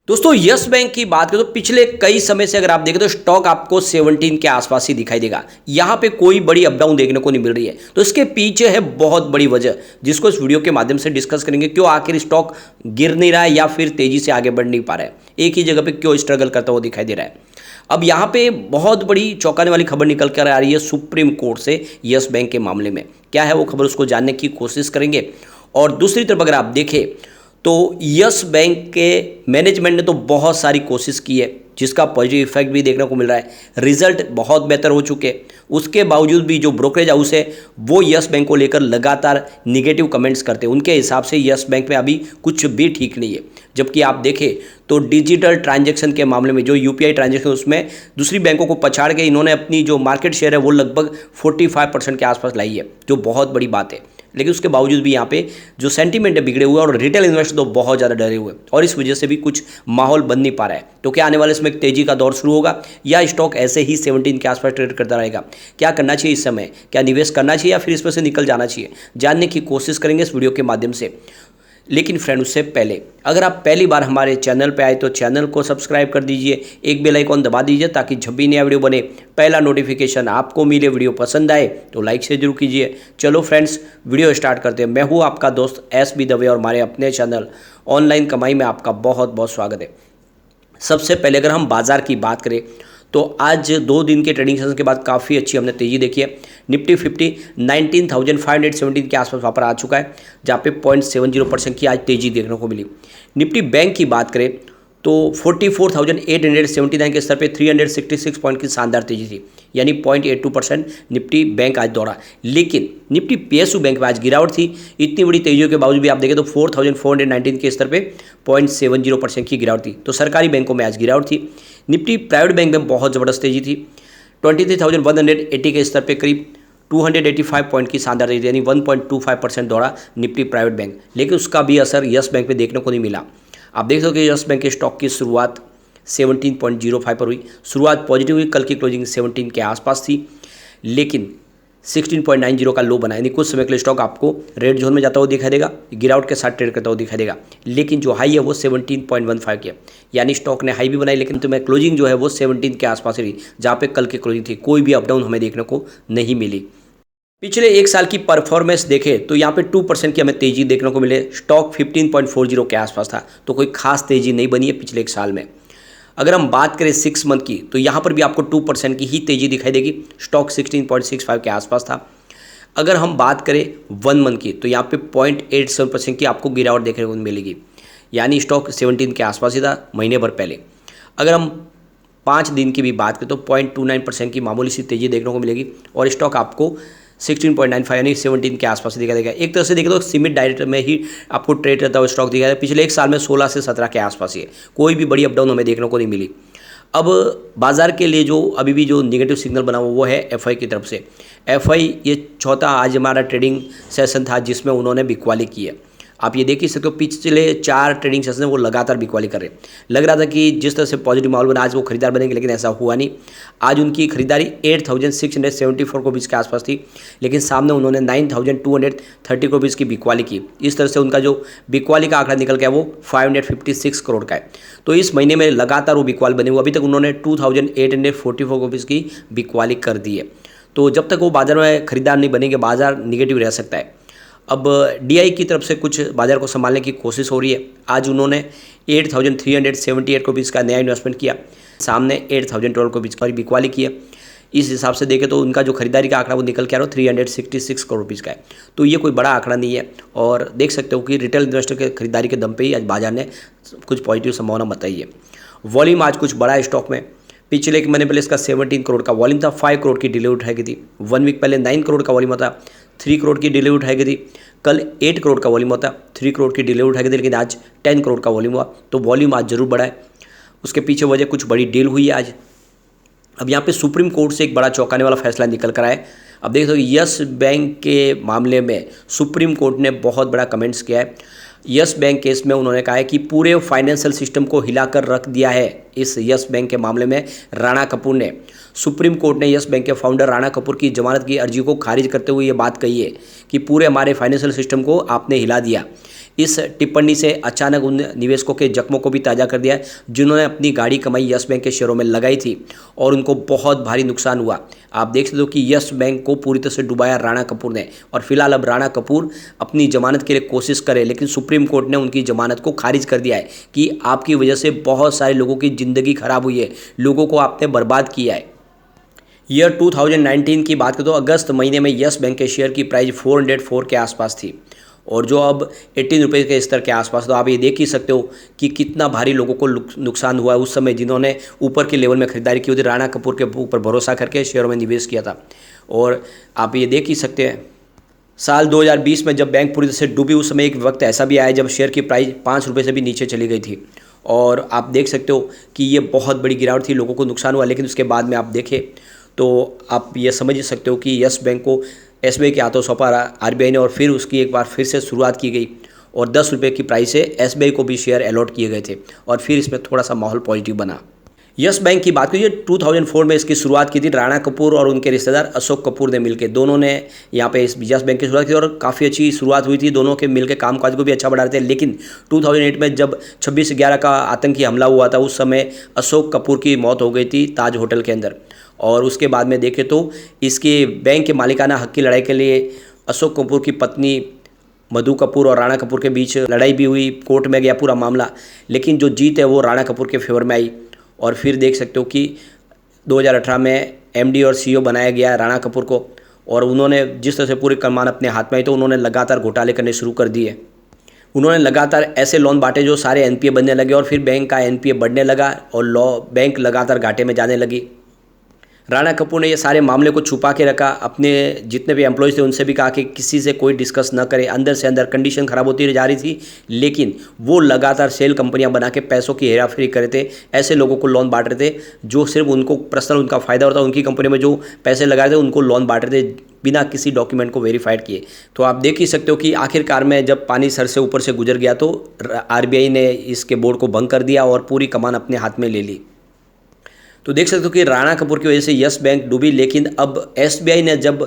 दोस्तों yes bank की बात करें तो पिछले कई समय से अगर आप देखें तो स्टॉक आपको 17 के आसपास ही दिखाई देगा। यहाँ पे कोई बड़ी अप डाउन देखने को नहीं मिल रही है, तो इसके पीछे है बहुत बड़ी वजह जिसको इस वीडियो के माध्यम से डिस्कस करेंगे। क्यों आखिर स्टॉक गिर नहीं रहा है या फिर तेजी से आगे बढ़ नहीं पा रहा है, एक ही जगह पे क्यों स्ट्रगल करता हुआ दिखाई दे रहा है। अब यहाँ पे बहुत बड़ी चौंकाने वाली खबर निकल कर आ रही है सुप्रीम कोर्ट से यस बैंक के मामले में। क्या है वो खबर, उसको जानने की कोशिश करेंगे। और दूसरी तरफ अगर आप देखें तो यस बैंक के मैनेजमेंट ने तो बहुत सारी कोशिश की है जिसका पॉजिटिव इफेक्ट भी देखने को मिल रहा है, रिजल्ट बहुत बेहतर हो चुके हैं। उसके बावजूद भी जो ब्रोकरेज हाउस है वो यस बैंक को लेकर लगातार निगेटिव कमेंट्स करते हैं। उनके हिसाब से यस बैंक में अभी कुछ भी ठीक नहीं है। जबकि आप देखें तो डिजिटल ट्रांजैक्शन के मामले में जो यूपीआई ट्रांजैक्शन उसमें दूसरी बैंकों को पछाड़ के इन्होंने अपनी जो मार्केट शेयर है वो लगभग 45% के आसपास लाई है, जो बहुत बड़ी बात है। लेकिन उसके बावजूद भी यहाँ पे जो सेंटीमेंट है बिगड़े हुए और रिटेल इन्वेस्टर तो बहुत ज़्यादा डरे हुए और इस वजह से भी कुछ माहौल बन नहीं पा रहा है। तो क्या आने वाले इसमें एक तेजी का दौर शुरू होगा या स्टॉक ऐसे ही 17 के आसपास ट्रेड करता रहेगा? क्या करना चाहिए इस समय? क्या निवेश करना चाहिए या फिर इसमें से निकल जाना चाहिए? जानने की कोशिश करेंगे इस वीडियो के माध्यम से। लेकिन फ्रेंड उससे पहले अगर आप पहली बार हमारे चैनल पे आए तो चैनल को सब्सक्राइब कर दीजिए, एक बेल आइकॉन दबा दीजिए ताकि जब भी नया वीडियो बने पहला नोटिफिकेशन आपको मिले। वीडियो पसंद आए तो लाइक से जरूर कीजिए। चलो फ्रेंड्स वीडियो स्टार्ट करते हैं। मैं हूँ आपका दोस्त SB दवे और हमारे अपने चैनल ऑनलाइन कमाई में आपका बहुत बहुत स्वागत है। सबसे पहले अगर हम बाजार की बात करें तो आज 2 दिन के ट्रेडिंग सेशन के बाद काफ़ी अच्छी हमने तेज़ी देखी है। निफ्टी 50 19,517 के आसपास वहाँ पर आ चुका है, जहाँ पे 0.70% की आज तेज़ी देखने को मिली। निफ्टी बैंक की बात करें तो 44,879 के स्तर पे 366 पॉइंट की शानदार तेज़ी थी, यानी 0.82% निफ्टी बैंक आज दौड़ा। लेकिन निफ्टी PSU बैंक में आज गिरावट थी। इतनी बड़ी तेजियों के बावजूद भी आप देखें तो 4,419 के स्तर पे 0.70% की गिरावट थी। तो सरकारी बैंकों में आज गिरावट थी। निफ्टी प्राइवेट बैंक में बहुत ज़बरदस्त तेजी थी। 23,180 के स्तर पे करीब 285 पॉइंट की शानदार तेजी, यानी 1.25% दौड़ा निफ्टी प्राइवेट बैंक। लेकिन उसका भी असर यस बैंक पे देखने को नहीं मिला। आप देख सकते हो कि यस बैंक के स्टॉक की शुरुआत 17.05 पर हुई। शुरुआत पॉजिटिव हुई, कल की क्लोजिंग 17 के आसपास थी, लेकिन 16.90 का लो बना, यानी कुछ समय के लिए स्टॉक आपको रेड जोन में जाता हुआ दिखाई देगा, गिरावट के साथ ट्रेड करता हुआ दिखाई देगा। लेकिन जो हाई है वो 17.15 की है, यानी स्टॉक ने हाई भी बनाई लेकिन तुम्हें क्लोजिंग जो है वो 17 के आसपास ही रही, जहाँ पे कल की क्लोजिंग थी। कोई भी अपडाउन हमें देखने को नहीं मिली। पिछले एक साल की परफॉर्मेंस देखें तो यहाँ पे 2% की हमें तेजी देखने को मिले। स्टॉक 15.40 के आसपास था, तो कोई खास तेजी नहीं बनी है पिछले एक साल में। अगर हम बात करें 6 मंथ की तो यहाँ पर भी आपको 2% की ही तेजी दिखाई देगी। स्टॉक 16.65 के आसपास था। अगर हम बात करें 1 मंथ की तो यहाँ पे 0.87% की आपको गिरावट देखने को मिलेगी, यानी स्टॉक 17 के आसपास ही था महीने भर पहले। अगर हम 5 दिन की भी बात करें तो 0.29% की मामूली सी तेजी देखने को मिलेगी और स्टॉक आपको 16.95 यानी 17 के आसपास दिखाई देगा। एक तरह से देखें तो सीमित डायरेक्टर में ही आपको ट्रेड करता हुआ स्टॉक दिखाई देगा। पिछले एक साल में 16 से 17 के आसपास ही है, कोई भी बड़ी अपडाउन हमें देखने को नहीं मिली। अब बाजार के लिए जो अभी भी जो नेगेटिव सिग्नल बना हुआ वो है FI की तरफ से। FI ये चौथा आज हमारा ट्रेडिंग सेशन था जिसमें उन्होंने बिकवाली की है। आप ये देख ही सकते हो पिछले 4 ट्रेडिंग सेशन वो लगातार बिकवाली कर रहे हैं। लग रहा था कि जिस तरह से पॉजिटिव माहौल बना आज वो खरीदार बनेंगे, लेकिन ऐसा हुआ नहीं। आज उनकी खरीदारी 8,674 करोड़ रुपीज़ के आसपास थी, लेकिन सामने उन्होंने 9,230 करोड़ रुपीज़ की बिकवाली की। इस तरह से उनका जो बिकवाली का आंकड़ा निकल गया वो 556 करोड़ का है। तो इस महीने में लगातार वो बिकवाल बने हुए, अभी तक उन्होंने 2,844 करोड़ रुपीज़ की बिकवाली कर दी है। तो जब तक वो बाजार में खरीदार नहीं बनेंगे बाजार निगेटिव रह सकता है। अब DI की तरफ से कुछ बाजार को संभालने की कोशिश हो रही है। आज उन्होंने 8,378 करोड़ रुपीज़ का नया इन्वेस्टमेंट किया, सामने 8,012 करोड़ रुपीज़ की बिकवाली की है। इस हिसाब से देखें तो उनका जो खरीदारी का आंकड़ा वो निकल के आ रहा है 366 करोड़ रुपीज़ का है। तो ये कोई बड़ा आंकड़ा नहीं है और देख सकते हो कि रिटेल इन्वेस्टर के खरीदारी के दम पे ही आज बाजार ने कुछ पॉजिटिव संभावना बताई है। वॉल्यूम आज कुछ बड़ा है स्टॉक में। पिछले एक महीने पहले इसका 17 करोड़ का वॉल्यूम था, 5 करोड़ की डिले उठाई गई थी। 1 वीक पहले 9 करोड़ का वॉल्यूम था, 3 करोड़ की डिले उठाई गई थी। कल 8 करोड़ का वॉल्यूम होता, 3 करोड़ की डिले उठाई गई थी, लेकिन आज 10 करोड़ का वॉल्यूम हुआ। तो वॉल्यूम आज जरूर बढ़ा है। उसके पीछे वजह कुछ बड़ी डील हुई है आज। अब यहाँ पे सुप्रीम कोर्ट से एक बड़ा चौंकाने वाला फैसला निकल कर आया। अब देख दो यस बैंक के मामले में सुप्रीम कोर्ट ने बहुत बड़ा कमेंट्स किया है। यस बैंक केस में उन्होंने कहा है कि पूरे फाइनेंशियल सिस्टम को हिलाकर रख दिया है। इस यस बैंक के मामले में राणा कपूर ने, सुप्रीम कोर्ट ने यस बैंक के फाउंडर राणा कपूर की जमानत की अर्जी को खारिज करते हुए ये बात कही है कि पूरे हमारे फाइनेंशियल सिस्टम को आपने हिला दिया। इस टिप्पणी से अचानक उन निवेशकों के जख्मों को भी ताज़ा कर दिया है जिन्होंने अपनी गाढ़ी कमाई यस बैंक के शेयरों में लगाई थी और उनको बहुत भारी नुकसान हुआ। आप देख सकते हो कि यस बैंक को पूरी तरह से डुबाया राणा कपूर ने, और फिलहाल अब राणा कपूर अपनी जमानत के लिए कोशिश करे, लेकिन सुप्रीम कोर्ट ने उनकी जमानत को खारिज कर दिया है कि आपकी वजह से बहुत सारे लोगों की ज़िंदगी खराब हुई है, लोगों को आपने बर्बाद किया है। ईयर 2019 की बात करें तो अगस्त महीने में यस बैंक के शेयर की प्राइस 404 के आसपास थी और जो अब 18 रुपये के स्तर के आसपास। तो आप ये देख ही सकते हो कि कितना भारी लोगों को नुकसान हुआ है उस समय जिन्होंने ऊपर के लेवल में खरीदारी की थी, राणा कपूर के ऊपर भरोसा करके शेयरों में निवेश किया था। और आप ये देख ही सकते हैं साल 2020 में जब बैंक पूरी तरह से डूबी, उस समय एक वक्त ऐसा भी आया जब शेयर की प्राइस 5 रुपये से भी नीचे चली गई थी और आप देख सकते हो कि ये बहुत बड़ी गिरावट थी, लोगों को नुकसान हुआ। लेकिन उसके बाद में आप देखें तो आप ये समझ सकते हो कि यस बैंक को एसबीआई के हाथों सौंपा आरबीआई ने और फिर उसकी एक बार फिर से शुरुआत की गई और 10 रुपये की प्राइस से एसबीआई को भी शेयर अलॉट किए गए थे और फिर इसमें थोड़ा सा माहौल पॉजिटिव बना। यस बैंक की बात करिए 2004 में इसकी शुरुआत की थी राणा कपूर और उनके रिश्तेदार अशोक कपूर ने मिलकर, दोनों ने यहाँ पे इस यस बैंक की शुरुआत की और काफ़ी अच्छी शुरुआत हुई थी, दोनों के मिलकर कामकाज को भी अच्छा बढ़ा रहे थे। लेकिन 2008 में जब 26/11 का आतंकी हमला हुआ था उस समय अशोक कपूर की मौत हो गई थी ताज होटल के अंदर और उसके बाद में देखें तो इसके बैंक के मालिकाना हक की लड़ाई के लिए अशोक कपूर की पत्नी मधु कपूर और राणा कपूर के बीच लड़ाई भी हुई, कोर्ट में गया पूरा मामला, लेकिन जो जीत है वो राणा कपूर के फेवर में आई। और फिर देख सकते हो कि 2018 में एमडी और सीईओ बनाया गया राणा कपूर को और उन्होंने जिस तरह से पूरी कमान अपने हाथ में आई तो उन्होंने लगातार घोटाले करने शुरू कर दिए। उन्होंने लगातार ऐसे लोन बांटे जो सारे एनपीए बनने लगे और फिर बैंक का एनपीए बढ़ने लगा और बैंक लगातार घाटे में जाने लगी। राणा कपूर ने ये सारे मामले को छुपा के रखा, अपने जितने भी एम्प्लॉयज़ थे उनसे भी कहा कि किसी से कोई डिस्कस न करे, अंदर से अंदर कंडीशन ख़राब होती जा रही थी, लेकिन वो लगातार सेल कंपनियां बना के पैसों की हेराफेरी कर रहे थे, ऐसे लोगों को लोन बांट रहे थे जो सिर्फ उनको पर्सनल उनका फ़ायदा होता, उनकी कंपनी में जो पैसे लगा रहे थे उनको लोन बांट रहे थे बिना किसी डॉक्यूमेंट को वेरीफाइड किए। तो आप देख ही सकते हो कि आखिरकार में जब पानी सर से ऊपर से गुजर गया तो आरबीआई ने इसके बोर्ड को भंग कर दिया और पूरी कमान अपने हाथ में ले ली। तो देख सकते हो कि राणा कपूर की वजह से यस बैंक डूबी, लेकिन अब एसबीआई ने जब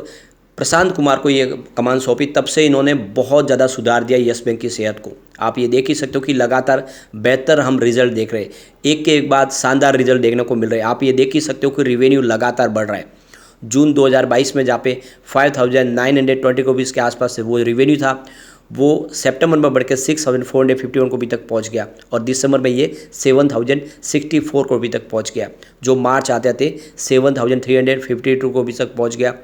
प्रशांत कुमार को ये कमान सौंपी तब से इन्होंने बहुत ज़्यादा सुधार दिया यस बैंक की सेहत को। आप ये देख ही सकते हो कि लगातार बेहतर हम रिजल्ट देख रहे हैं, एक के एक बाद शानदार रिजल्ट देखने को मिल रहे हैं। आप ये देख ही सकते हो कि रेवेन्यू लगातार बढ़ रहा है। जून 2022 में जहाँ पे 5,920 रुपीज़ के आसपास से वो रेवेन्यू था, वो सितंबर में बढ़ के 6,451 करोड़ तक पहुंच गया और दिसंबर में ये 7,064 करोड़ तक पहुंच गया, जो मार्च आते आते 7,352 करोड़ तक पहुंच गया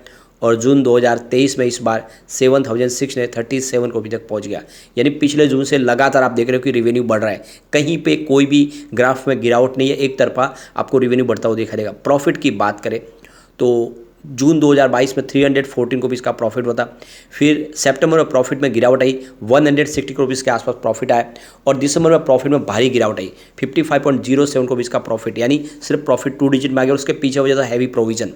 और जून 2023 में इस बार 7,637 करोड़ तक पहुंच गया। यानी पिछले जून से लगातार आप देख रहे हो कि रेवेन्यू बढ़ रहा है, कहीं पे कोई भी ग्राफ में गिरावट नहीं है, एक तरफा आपको रेवेन्यू बढ़ता हुआ दिखाई देगा। प्रॉफिट की बात करें तो जून 2022 में 314 करोड़ का प्रॉफिट हुआ था, फिर सितंबर में प्रॉफिट में गिरावट आई, 160 करोड़ के आसपास प्रॉफिट आया और दिसंबर में प्रॉफिट में भारी गिरावट आई, 55.07 करोड़ का प्रॉफिट, यानी सिर्फ प्रॉफिट 2 डिजिट में आ गया। उसके पीछे वजह था हैवी प्रोविजन,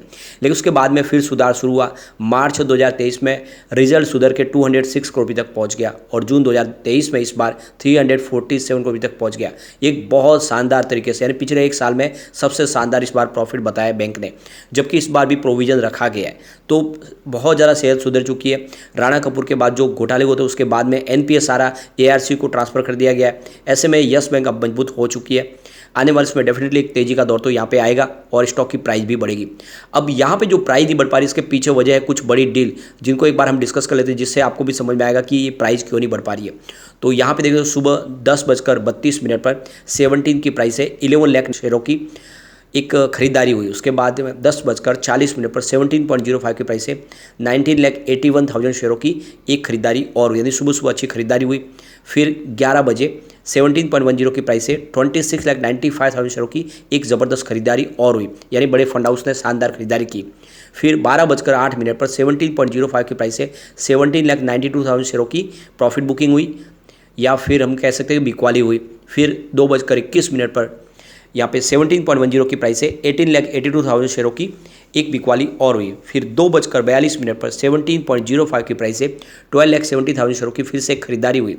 लेकिन उसके बाद में फिर सुधार शुरू हुआ। मार्च 2023 में रिजल्ट सुधर के 206 करोड़ तक पहुँच गया और जून 2023 में इस बार 347 करोड़ तक पहुँच गया। एक बहुत शानदार तरीके से, यानी पिछले एक साल में सबसे शानदार इस बार प्रॉफिट बताया बैंक ने, जबकि इस बार भी प्रोविजन रखा गया है। तो बहुत ज़्यादा सेहत सुधर चुकी है। राणा कपूर के बाद जो घोटाले हुए थे उसके बाद में एनपीए सारा एआरसी को ट्रांसफर कर दिया गया है। ऐसे में यस बैंक अब मजबूत हो चुकी है। आने वाले समय डेफिनेटली एक तेजी का दौर तो यहाँ पे आएगा और स्टॉक की प्राइस भी बढ़ेगी। अब यहाँ पे जो प्राइस नहीं बढ़ पा रही इसके पीछे वजह है कुछ बड़ी डील, जिनको एक बार हम डिस्कस कर लेते हैं, जिससे आपको भी समझ में आएगा कि ये प्राइस क्यों नहीं बढ़ पा रही है। तो यहाँ पे देखिए सुबह 10:32 पर 17 की प्राइस है, 11 लाख शेयरों की एक खरीदारी हुई। उसके बाद में 10:40 पर 17.05 की प्राइस से 19,81,000 शेयरों की एक खरीदारी और, यानी सुबह सुबह अच्छी खरीदारी हुई। फिर 11 बजे 17.10 की प्राइस से 26,95,000 शेयरों की एक ज़बरदस्त खरीदारी और हुई, यानी बड़े फंड हाउस ने शानदार खरीदारी की। फिर 12:08 पर 17.05 की प्राइस से 17,92,000 शेयरों की प्रॉफिट बुकिंग हुई, या फिर हम कह सकते हैं बिकवाली हुई। फिर 2:21 पर यहाँ पे 17.10 की प्राइस से 18,82,000 शेयरों की एक बिकवाली और हुई। फिर 2:42 पर 17.05 की प्राइस से 12,70,000 शेयरों की फिर से खरीदारी हुई।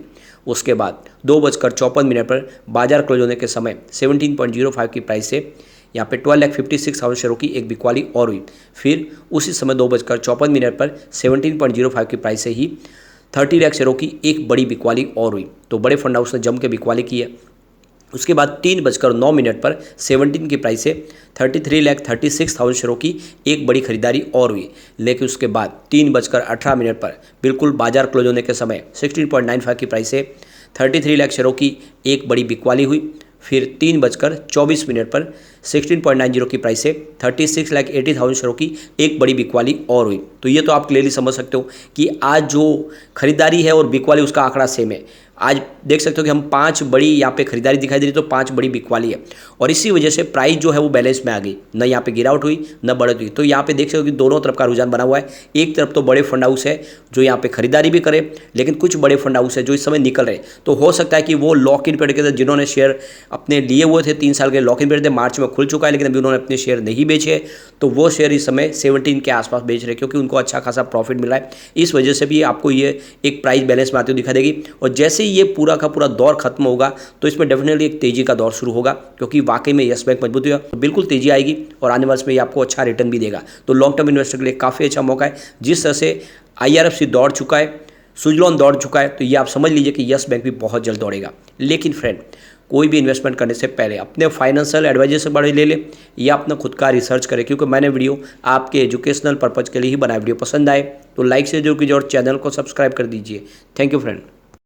उसके बाद 2:54 पर बाजार क्लोज होने के समय 17.05 की प्राइस से यहाँ पे 12,56,000 शेयरों की एक बिकवाली और हुई। फिर उसी समय 2:54 पर 17.05 की प्राइस से ही 30 लाख शेयरों की एक बड़ी बिकवाली और हुई। तो बड़े फंड हाउस ने जम के बिकवाली की है। उसके बाद 3:09 पर 17 की प्राइस से 33,36,000 शेयरों की एक बड़ी खरीदारी और हुई। लेकिन उसके बाद 3:18 पर बिल्कुल बाजार क्लोज होने के समय 16.95 की प्राइस से 33 लाख शेयरों की एक बड़ी बिकवाली हुई। फिर 3:24 पर 16.90 की प्राइस से 36,80,000 शेयरों की एक बड़ी बिकवाली और हुई। तो ये तो आप क्लियरली समझ सकते हो कि आज जो खरीदारी है और बिकवाली उसका आंकड़ा सेम है। आज देख सकते हो कि हम 5 बड़ी यहाँ पे खरीदारी दिखाई दे रही, तो 5 बड़ी बिकवाली है और इसी वजह से प्राइस जो है वो बैलेंस में आ गई, न यहाँ पे गिरावट हुई न बढ़त हुई। तो यहाँ पे देख सकते हो कि दोनों तरफ का रुझान बना हुआ है। एक तरफ तो बड़े फंड हाउस है जो यहाँ पे खरीदारी भी करे, लेकिन कुछ बड़े फंड हाउस है जो इस समय निकल रहे। तो हो सकता है कि वो लॉक इन पीरियड के अंदर जिन्होंने शेयर अपने लिए हुए थे 3 साल के लॉक इन पीरियड थे, मार्च में खुल चुका है, लेकिन अभी उन्होंने अपने शेयर नहीं बेचे, तो वो शेयर इस समय 17 के आसपास बेच रहे क्योंकि उनको अच्छा खासा प्रॉफिट मिला है। इस वजह से भी आपको ये एक प्राइस बैलेंस में आते हुए दिखा देगी। और जैसे ही ये पूरा का पूरा दौर खत्म होगा तो इसमें डेफिनेटली एक तेजी का दौर शुरू होगा, क्योंकि वाकई में यस बैंक मजबूत हुआ तो बिल्कुल तेजी आएगी और आने वाले में ये आपको अच्छा रिटर्न भी देगा। तो लॉन्ग टर्म इन्वेस्टर के लिए काफ़ी अच्छा मौका है। जिस तरह से IRFC दौड़ चुका है, सुजलॉन दौड़ चुका है, तो ये आप समझ लीजिए कि यस बैंक भी बहुत जल्द दौड़ेगा। लेकिन फ्रेंड, कोई भी इन्वेस्टमेंट करने से पहले अपने फाइनेंशियल एडवाइजर से बड़े ले ले या अपना खुद का रिसर्च करें, क्योंकि मैंने वीडियो आपके एजुकेशनल पर्पज़ के लिए ही बनाया। वीडियो पसंद आए तो लाइक से जरूर कीजिए और चैनल को सब्सक्राइब कर दीजिए। Thank you friend.